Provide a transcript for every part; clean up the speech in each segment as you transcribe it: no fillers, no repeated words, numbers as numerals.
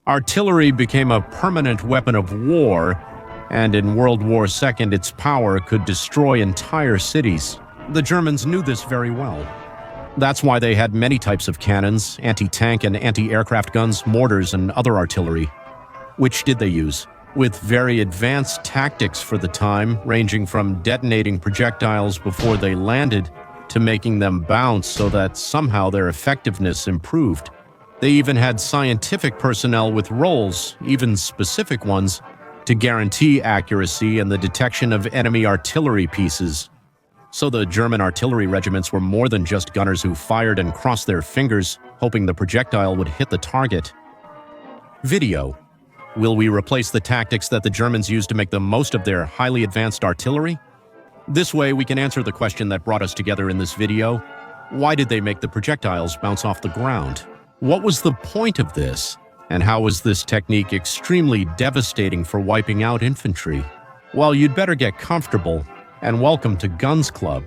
Artillery became a permanent weapon of war, and in World War II its power could destroy entire cities. The Germans knew this very well. That's why they had many types of cannons, anti-tank and anti-aircraft guns, mortars, and other artillery. Which did they use? With very advanced tactics for the time, ranging from detonating projectiles before they landed to making them bounce so that somehow their effectiveness improved. They even had scientific personnel with roles, even specific ones, to guarantee accuracy and the detection of enemy artillery pieces. So the German artillery regiments were more than just gunners who fired and crossed their fingers, hoping the projectile would hit the target. Video. Will we replace the tactics that the Germans used to make the most of their highly advanced artillery? This way we can answer the question that brought us together in this video. Why did they make the projectiles bounce off the ground? What was the point of this? And how was this technique extremely devastating for wiping out infantry? Well, you'd better get comfortable, and welcome to Guns Club.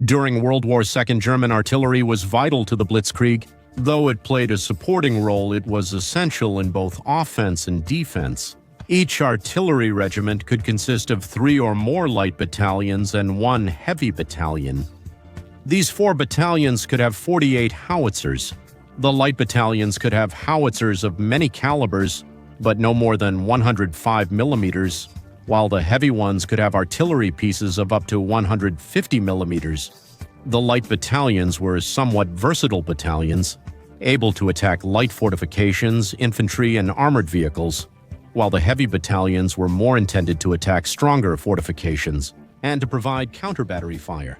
During World War II, German artillery was vital to the Blitzkrieg. Though it played a supporting role, it was essential in both offense and defense. Each artillery regiment could consist of 3 or more light battalions and 1 heavy battalion. These 4 battalions could have 48 howitzers. The light battalions could have howitzers of many calibers, but no more than 105 millimeters, while the heavy ones could have artillery pieces of up to 150 millimeters. The light battalions were somewhat versatile battalions, able to attack light fortifications, infantry, and armored vehicles, while the heavy battalions were more intended to attack stronger fortifications and to provide counter-battery fire.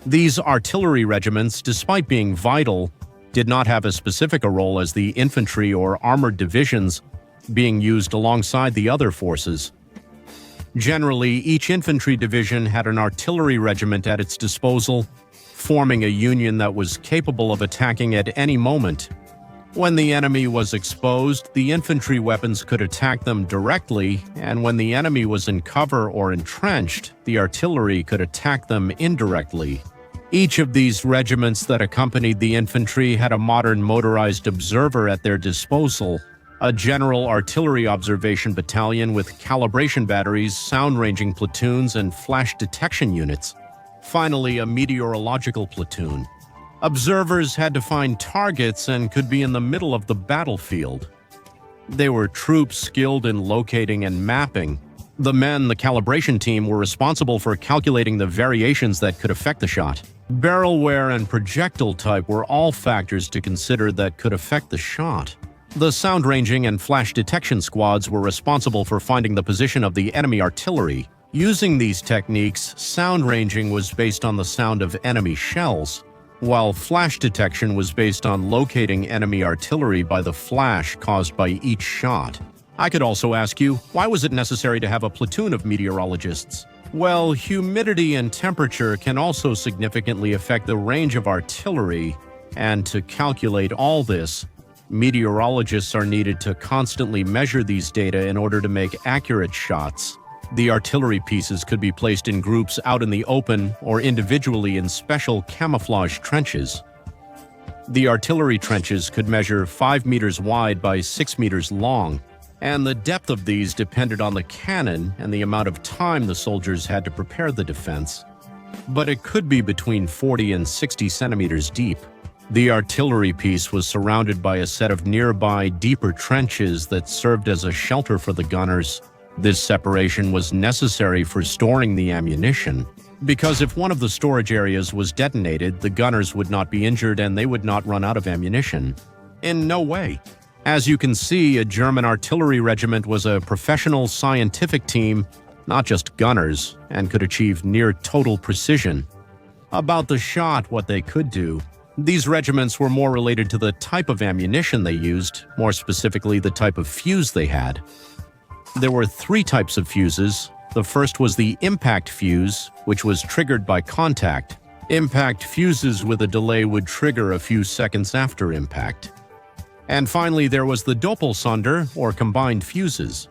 These artillery regiments, despite being vital, did not have as specific a role as the infantry or armored divisions being used alongside the other forces. Generally, each infantry division had an artillery regiment at its disposal, forming a union that was capable of attacking at any moment. When the enemy was exposed, the infantry weapons could attack them directly, and when the enemy was in cover or entrenched, the artillery could attack them indirectly. Each of these regiments that accompanied the infantry had a modern motorized observer at their disposal, a general artillery observation battalion with calibration batteries, sound-ranging platoons, and flash detection units. Finally, a meteorological platoon. Observers had to find targets and could be in the middle of the battlefield. They were troops skilled in locating and mapping. The men, the calibration team, were responsible for calculating the variations that could affect the shot. Barrel wear and projectile type were all factors to consider that could affect the shot. The sound ranging and flash detection squads were responsible for finding the position of the enemy artillery. Using these techniques, sound ranging was based on the sound of enemy shells, while flash detection was based on locating enemy artillery by the flash caused by each shot. I could also ask you, why was it necessary to have a platoon of meteorologists? Well, humidity and temperature can also significantly affect the range of artillery, and to calculate all this, meteorologists are needed to constantly measure these data in order to make accurate shots. The artillery pieces could be placed in groups out in the open or individually in special camouflage trenches. The artillery trenches could measure 5 meters wide by 6 meters long, and the depth of these depended on the cannon and the amount of time the soldiers had to prepare the defense. But it could be between 40 and 60 centimeters deep. The artillery piece was surrounded by a set of nearby deeper trenches that served as a shelter for the gunners. This separation was necessary for storing the ammunition, because if one of the storage areas was detonated, the gunners would not be injured and they would not run out of ammunition. In no way. As you can see, a German artillery regiment was a professional scientific team, not just gunners, and could achieve near total precision. About the shot, what they could do. These regiments were more related to the type of ammunition they used, more specifically the type of fuse they had. There were 3 types of fuses. The first was the impact fuse, which was triggered by contact. Impact fuses with a delay would trigger a few seconds after impact. And finally, there was the Doppelsonder, or combined fuses.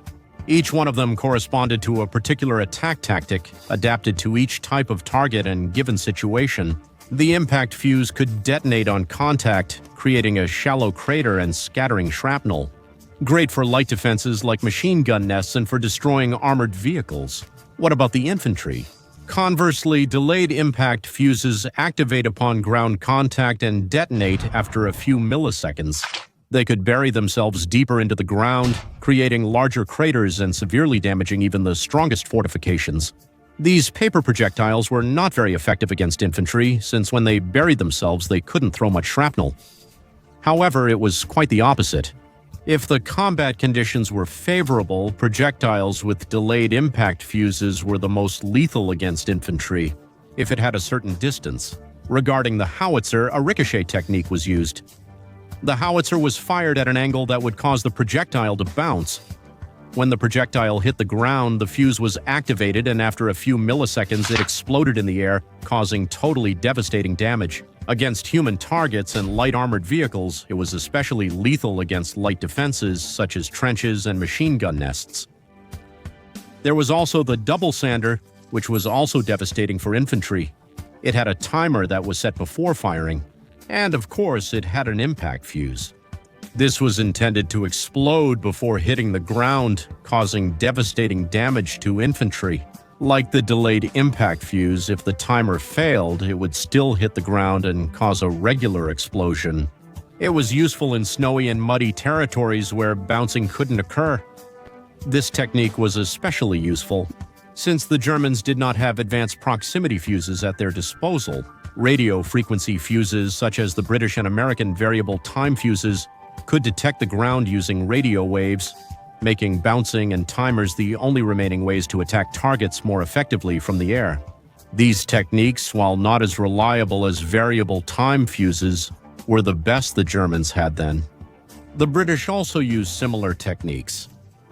Each one of them corresponded to a particular attack tactic, adapted to each type of target and given situation. The impact fuse could detonate on contact, creating a shallow crater and scattering shrapnel. Great for light defenses like machine gun nests and for destroying armored vehicles. What about the infantry? Conversely, delayed impact fuses activate upon ground contact and detonate after a few milliseconds. They could bury themselves deeper into the ground, creating larger craters and severely damaging even the strongest fortifications. These paper projectiles were not very effective against infantry, since when they buried themselves they couldn't throw much shrapnel. However, it was quite the opposite. If the combat conditions were favorable, projectiles with delayed impact fuses were the most lethal against infantry, if it had a certain distance. Regarding the howitzer, a ricochet technique was used. The howitzer was fired at an angle that would cause the projectile to bounce. When the projectile hit the ground, the fuse was activated, and after a few milliseconds, it exploded in the air, causing totally devastating damage. Against human targets and light armored vehicles, it was especially lethal against light defenses such as trenches and machine gun nests. There was also the double sander, which was also devastating for infantry. It had a timer that was set before firing. And of course, it had an impact fuse. This was intended to explode before hitting the ground, causing devastating damage to infantry. Like the delayed impact fuse, if the timer failed, it would still hit the ground and cause a regular explosion. It was useful in snowy and muddy territories where bouncing couldn't occur. This technique was especially useful, since the Germans did not have advanced proximity fuses at their disposal. Radio frequency fuses, such as the British and American variable time fuses, could detect the ground using radio waves, making bouncing and timers the only remaining ways to attack targets more effectively from the air. These techniques, while not as reliable as variable time fuses, were the best the Germans had then. The British also used similar techniques.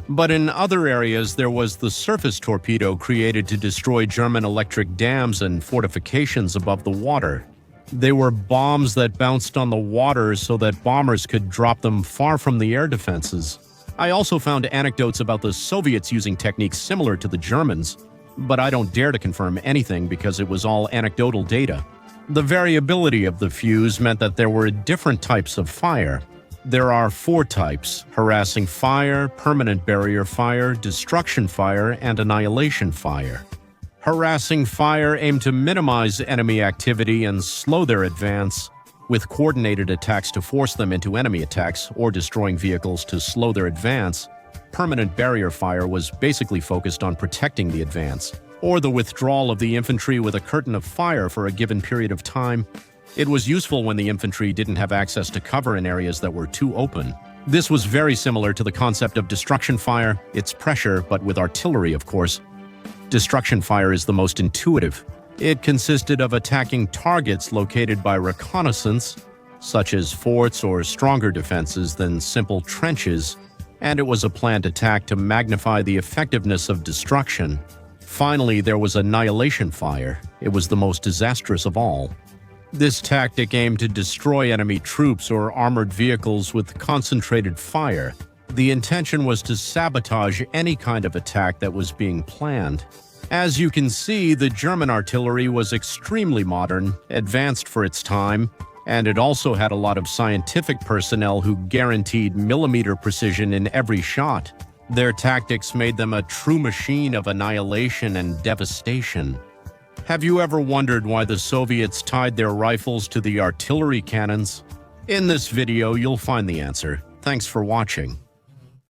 But in other areas, there was the surface torpedo created to destroy German electric dams and fortifications above the water. They were bombs that bounced on the water so that bombers could drop them far from the air defenses. I also found anecdotes about the Soviets using techniques similar to the Germans, but I don't dare to confirm anything because it was all anecdotal data. The variability of the fuse meant that there were different types of fire. There are 4 types: harassing fire, permanent barrier fire, destruction fire, and annihilation fire. Harassing fire aimed to minimize enemy activity and slow their advance, with coordinated attacks to force them into enemy attacks or destroying vehicles to slow their advance. Permanent barrier fire was basically focused on protecting the advance, or the withdrawal of the infantry with a curtain of fire for a given period of time. It was useful when the infantry didn't have access to cover in areas that were too open. This was very similar to the concept of destruction fire, its pressure, but with artillery, of course. Destruction fire is the most intuitive. It consisted of attacking targets located by reconnaissance, such as forts or stronger defenses than simple trenches, and it was a planned attack to magnify the effectiveness of destruction. Finally, there was annihilation fire. It was the most disastrous of all. This tactic aimed to destroy enemy troops or armored vehicles with concentrated fire. The intention was to sabotage any kind of attack that was being planned. As you can see, the German artillery was extremely modern, advanced for its time, and it also had a lot of scientific personnel who guaranteed millimeter precision in every shot. Their tactics made them a true machine of annihilation and devastation. Have you ever wondered why the Soviets tied their rifles to the artillery cannons? In this video, you'll find the answer. Thanks for watching.